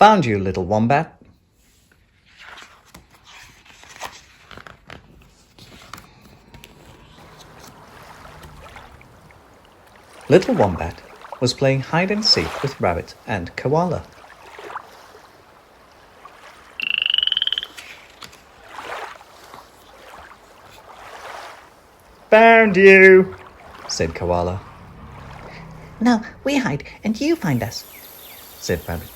Found you, little Wombat. Little Wombat was playing hide and seek with Rabbit and Koala. Found you, said Koala. Now we hide and you find us, said Rabbit.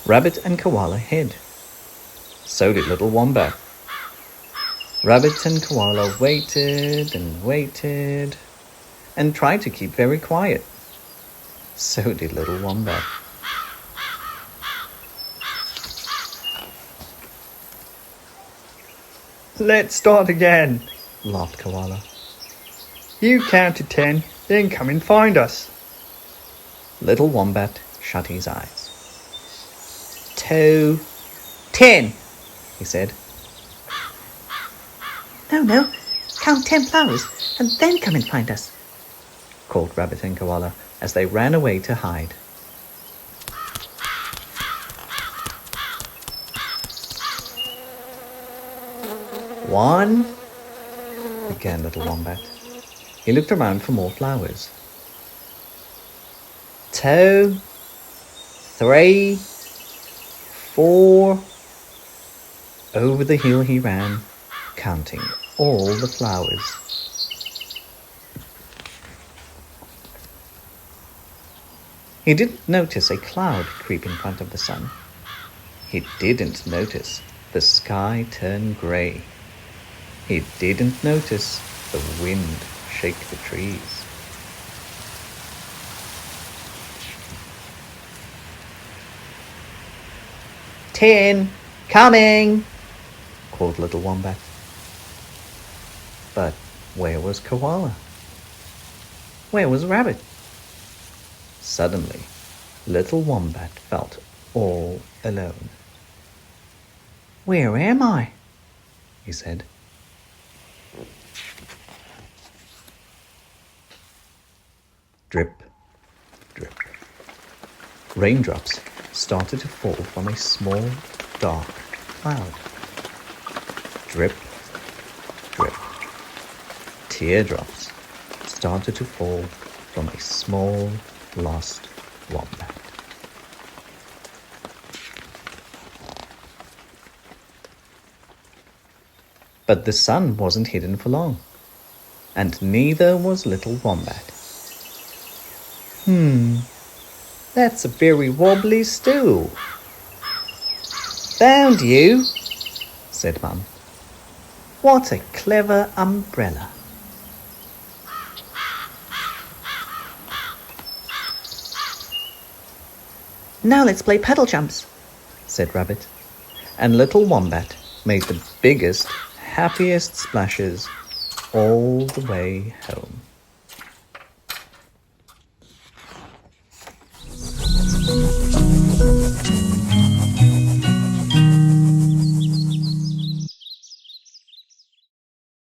Rabbit and Koala hid. So did little Wombat. Rabbit and Koala waited and waited and tried to keep very quiet. So did little Wombat. Let's start again, laughed Koala. You count to 10, then come and find us. Little Wombat shut his eyes. 2, 10, he said. No, count 10 flowers and then come and find us, called Rabbit and Koala as they ran away to hide. One, began little Wombat. He looked around for more flowers. 2, 3, 4. Over the hill he ran, counting all the flowers. He didn't notice a cloud creep in front of the sun. He didn't notice the sky turn grey. He didn't notice the wind shake the trees. "10, coming!" called little Wombat. But where was Koala? Where was Rabbit? Suddenly, little Wombat felt all alone. "Where am I?" he said. Drip, drip. Raindrops started to fall from a small, dark cloud. Drip, drip. Teardrops started to fall from a small, lost wombat. But the sun wasn't hidden for long, and neither was little Wombat. That's a very wobbly stool. Found you, said Mum. What a clever umbrella. Now let's play puddle jumps, said Rabbit, and little Wombat made the biggest, happiest splashes all the way home.